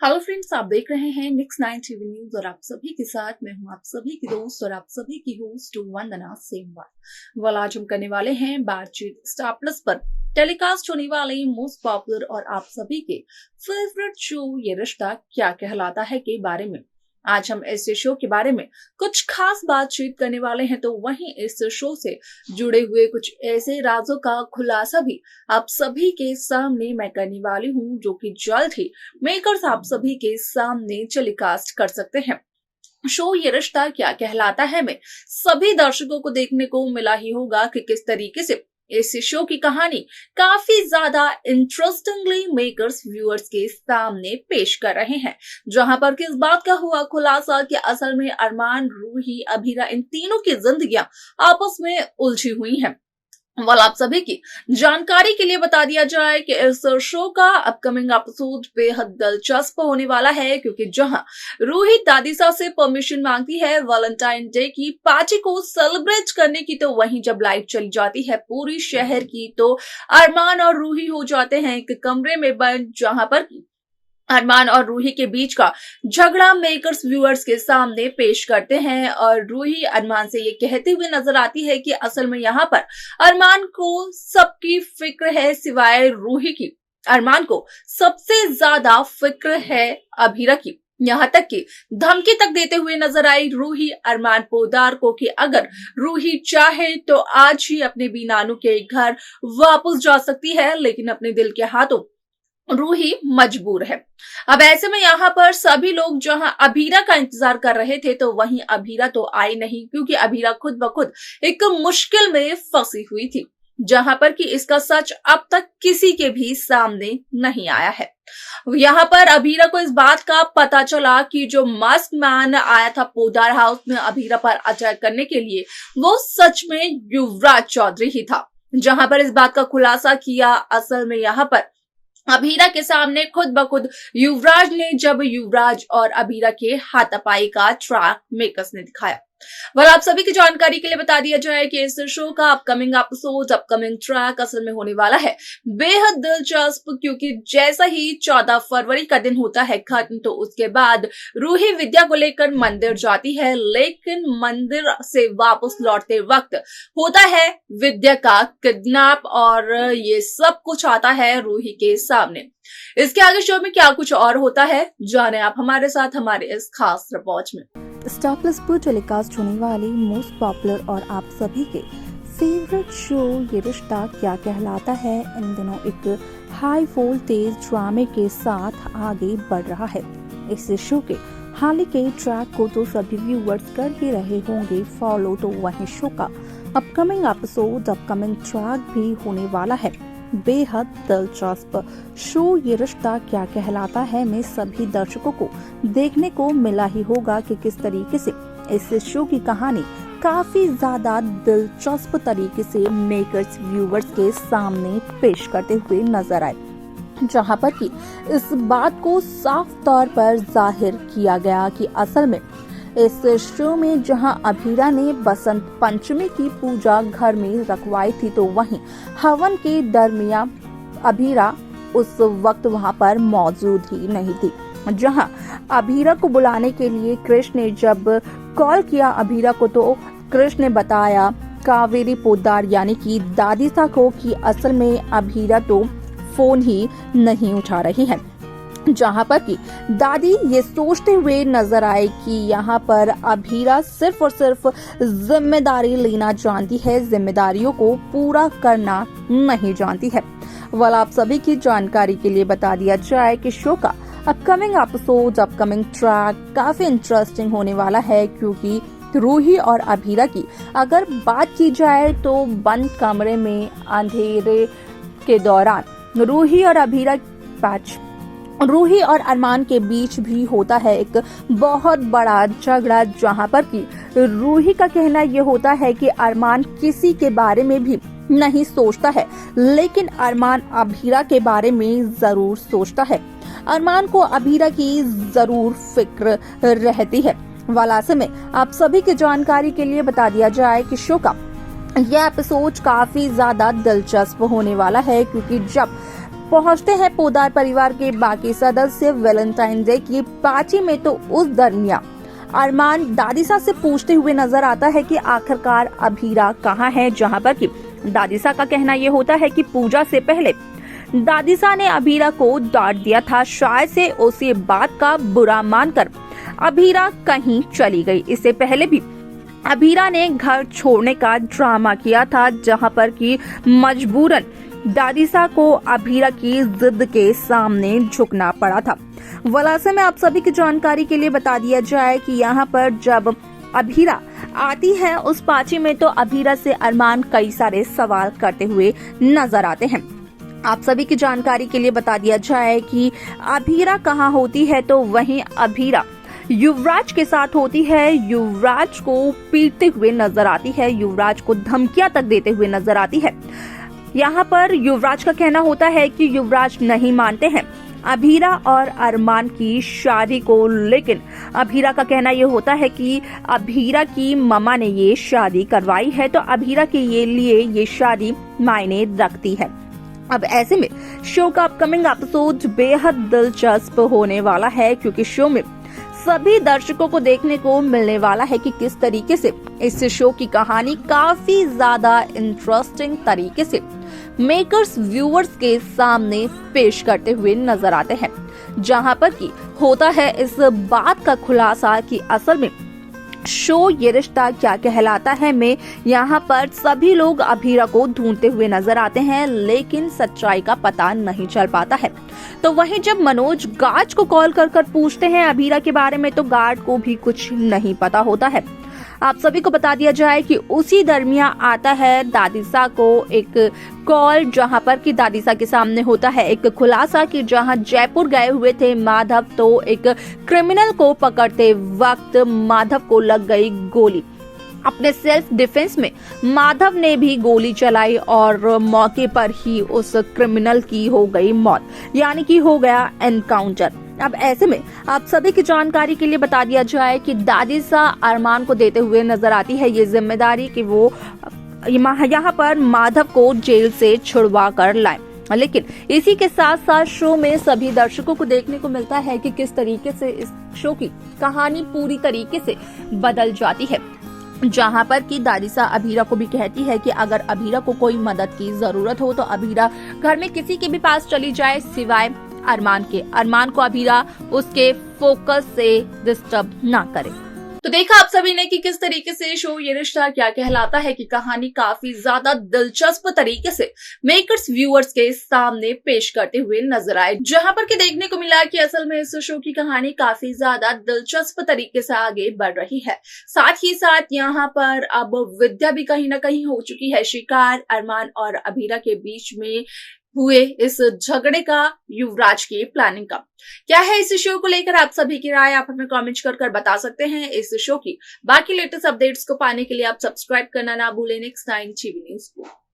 Hello friends, आप देख रहे हैं नेक्स्ट 9 टीवी न्यूज और आप सभी के साथ मैं हूं आप सभी की दोस्त और आप सभी की होस्ट वंदना सेमवाल। आज हम करने वाले हैं बातचीत स्टार प्लस पर टेलीकास्ट होने वाले मोस्ट पॉपुलर और आप सभी के फेवरेट शो ये रिश्ता क्या कहलाता है के बारे में। आज हम इस शो के बारे में कुछ खास बातचीत करने वाले हैं, तो वहीं इस शो से जुड़े हुए कुछ ऐसे राजों का खुलासा भी आप सभी के सामने मैं करने वाली हूं, जो कि जल्द ही मेकर्स आप सभी के सामने टेलीकास्ट कर सकते हैं। शो ये रिश्ता क्या कहलाता है में सभी दर्शकों को देखने को मिला ही होगा कि किस तरीके से इस शो की कहानी काफी ज्यादा इंटरेस्टिंगली मेकर्स व्यूअर्स के सामने पेश कर रहे हैं, जहां पर किस बात का हुआ खुलासा कि असल में अरमान, रूही, अभीरा इन तीनों की जिंदगियां आपस में उलझी हुई हैं। आप सभी की जानकारी के लिए बता दिया जाए कि इस शो का अपकमिंग एपिसोड बेहद दिलचस्प होने वाला है, क्योंकि जहां रूही दादीसा से परमिशन मांगती है वैलेंटाइन डे की पार्टी को सेलिब्रेट करने की, तो वहीं जब लाइट चली जाती है पूरी शहर की, तो अरमान और रूही हो जाते हैं एक कमरे में बंद, जहां पर अरमान और रूही के बीच का झगड़ा मेकर्स व्यूअर्स के सामने पेश करते हैं और रूही अरमान से ये कहते हुए नजर आती है कि असल में यहाँ पर अरमान को सबकी फिक्र है सिवाय रूही की। अरमान को सबसे ज्यादा फिक्र है अभीरा की, यहाँ तक कि धमकी तक देते हुए नजर आई रूही अरमान पोदार को कि अगर रूही चाहे तो आज ही अपने बीनानू के घर वापस जा सकती है, लेकिन अपने दिल के हाथों रूही मजबूर है। अब ऐसे में यहाँ पर सभी लोग जहां अभीरा का इंतजार कर रहे थे, तो वहीं अभीरा तो आई नहीं, क्योंकि अभीरा खुद ब खुद एक मुश्किल में फंसी हुई थी, जहां पर कि इसका सच अब तक किसी के भी सामने नहीं आया है। यहाँ पर अभीरा को इस बात का पता चला कि जो मास्क मैन आया था पोदार हाउस में अभीरा पर अटैक करने के लिए, वो सच में युवराज चौधरी ही था। जहां पर इस बात का खुलासा किया असल में यहाँ पर अभीरा के सामने खुद ब खुद युवराज ने, जब युवराज और अभीरा के हाथापाई का ट्रैक मेकर्स ने दिखाया। आप सभी की जानकारी के लिए बता दिया जाए कि इस शो का अपकमिंग एपिसोड, अपकमिंग ट्रैक असल में होने वाला है बेहद दिलचस्प, क्योंकि जैसा ही 14 फरवरी का दिन होता है खत्म, तो उसके बाद रूही विद्या को लेकर मंदिर जाती है, लेकिन मंदिर से वापस लौटते वक्त होता है विद्या का किडनैप और ये सब कुछ आता है रूही के सामने। इसके आगे शो में क्या कुछ और होता है, जाने आप हमारे साथ हमारे इस खास रिपोर्ट में। स्टार प्लस पर टेलीकास्ट होने वाली मोस्ट पॉपुलर और आप सभी के फेवरेट शो ये रिश्ता क्या कहलाता है इन दिनों एक हाई वोल्टेज ड्रामे के साथ आगे बढ़ रहा है। इस शो के हाल ही के ट्रैक को तो सभी व्यूअर्स कर ही रहे होंगे फॉलो, तो वहीं शो का अपकमिंग एपिसोड, अपकमिंग ट्रैक भी होने वाला है बेहद दिलचस्प। शो ये रिश्ता क्या कहलाता है में सभी दर्शकों को देखने को मिला ही होगा कि किस तरीके से इस शो की कहानी काफी ज्यादा दिलचस्प तरीके से मेकर्स व्यूअर्स के सामने पेश करते हुए नजर आए, जहां पर कि इस बात को साफ तौर पर जाहिर किया गया कि असल में इस शो में जहां अभीरा ने बसंत पंचमी की पूजा घर में रखवाई थी, तो वहीं हवन के दरमियान अभीरा उस वक्त वहां पर मौजूद ही नहीं थी। जहां अभीरा को बुलाने के लिए कृष्ण ने जब कॉल किया अभीरा को, तो कृष्ण ने बताया कावेरी पोद्दार यानी कि दादीसा को कि असल में अभीरा तो फोन ही नहीं उठा रही है, जहां पर कि दादी ये सोचते हुए नजर आए कि यहाँ पर अभीरा सिर्फ और सिर्फ जिम्मेदारी लेना जानती है, जिम्मेदारियों को पूरा करना नहीं जानती है। आप सभी की जानकारी के लिए बता दिया जाए कि शो का अपकमिंग एपिसोड, अपकमिंग ट्रैक काफी इंटरेस्टिंग होने वाला है, क्योंकि रूही और अभीरा की अगर बात की जाए तो बंद कमरे में अंधेरे के दौरान रूही और अरमान के बीच भी होता है एक बहुत बड़ा झगड़ा, जहां पर कि रूही का कहना ये होता है कि अरमान किसी के बारे में भी नहीं सोचता है, लेकिन अरमान अभीरा के बारे में जरूर सोचता है। अरमान को अभीरा की जरूर फिक्र रहती है। ऐसे में आप सभी की जानकारी के लिए बता दिया जाए कि शो का यह एपिसोड काफी ज्यादा दिलचस्प होने वाला है, क्योंकि जब पहुंचते हैं पोद्दार परिवार के बाकी सदस्य। वैलेंटाइन डे की पार्टी में तो उस दरमियान अरमान दादीसा से पूछते हुए नजर आता है कि आखिरकार अभीरा कहाँ है, जहां पर कि दादीसा का कहना यह होता है कि पूजा से पहले दादीसा ने अभीरा को डांट दिया था। शायद से उसी बात का बुरा मानकर अभीरा कहीं चली गई। इससे पहले भी अभीरा ने घर छोड़ने का ड्रामा किया था, जहां पर कि मजबूरन दादीसा को अभीरा की जिद के सामने झुकना पड़ा था। वलासे में आप सभी की जानकारी के लिए बता दिया जाए कि यहाँ पर जब अभीरा आती है उस पार्टी में तो अभीरा से अरमान कई सारे सवाल करते हुए नजर आते हैं। आप सभी की जानकारी के लिए बता दिया जाए कि अभीरा कहाँ होती है, तो वहीं अभीरा युवराज के साथ होती है। युवराज को पीटते हुए नजर आती है, युवराज को धमकियां तक देते हुए नजर आती है। यहाँ पर युवराज का कहना होता है कि युवराज नहीं मानते हैं अभीरा और अरमान की शादी को, लेकिन अभीरा का कहना ये होता है कि अभीरा की मम्मा ने ये शादी करवाई है, तो अभीरा के लिए ये शादी मायने रखती है। अब ऐसे में शो का अपकमिंग एपिसोड बेहद दिलचस्प होने वाला है, क्योंकि शो में सभी दर्शकों को देखने को मिलने वाला है कि किस तरीके से इस शो की कहानी काफी ज्यादा इंटरेस्टिंग तरीके से मेकर्स व्यूअर्स के सामने पेश करते हुए नजर आते हैं, जहां पर कि होता है इस बात का खुलासा कि असल में शो ये रिश्ता क्या कहलाता है में यहाँ पर सभी लोग अभीरा को ढूंढते हुए नजर आते हैं, लेकिन सच्चाई का पता नहीं चल पाता है। तो वहीं जब मनोज गार्ड को कॉल कर पूछते हैं अभीरा के बारे में, तो गार्ड को भी कुछ नहीं पता होता है। आप सभी को बता दिया जाए कि उसी दरमियान आता है दादीसा को एक कॉल, जहां पर कि दादीसा के सामने होता है एक खुलासा कि जहां जयपुर गए हुए थे माधव, तो एक क्रिमिनल को पकड़ते वक्त माधव को लग गई गोली। अपने सेल्फ डिफेंस में माधव ने भी गोली चलाई और मौके पर ही उस क्रिमिनल की हो गई मौत, यानी कि हो गया एनकाउंटर। अब ऐसे में आप सभी की जानकारी के लिए बता दिया जाए कि दादीसा अरमान को देते हुए नजर आती है ये जिम्मेदारी कि वो यहाँ पर माधव को जेल से छुड़वा कर लाए। लेकिन इसी के साथ साथ शो में सभी दर्शकों को देखने को मिलता है कि किस तरीके से इस शो की कहानी पूरी तरीके से बदल जाती है, जहां पर कि दादीसा अभीरा को भी कहती है कि अगर अभीरा को कोई मदद की जरूरत हो तो अभीरा घर में किसी के भी पास चली जाए सिवाय अरमान के। अरमान को अभीरा उसके फोकस से डिस्टर्ब ना करे। तो देखा आप सभी ने कि किस तरीके से शो ये रिश्ता क्या कहलाता है की कहानी काफी ज्यादा दिलचस्प तरीके से मेकर्स व्यूअर्स के सामने पेश करते हुए नजर आए, जहां पर कि देखने को मिला कि असल में इस शो की कहानी काफी ज्यादा दिलचस्प तरीके से आगे बढ़ रही है। साथ ही साथ यहाँ पर अब विद्या भी कहीं ना कहीं हो चुकी है शिकार अरमान और अभीरा के बीच में हुए इस झगड़े का, युवराज की प्लानिंग का। क्या है इस शो को लेकर आप सभी की राय आप हमें कमेंट कर बता सकते हैं। इस शो की बाकी लेटेस्ट अपडेट्स को पाने के लिए आप सब्सक्राइब करना ना भूलें नेक्स्ट 9 टीवी न्यूज को।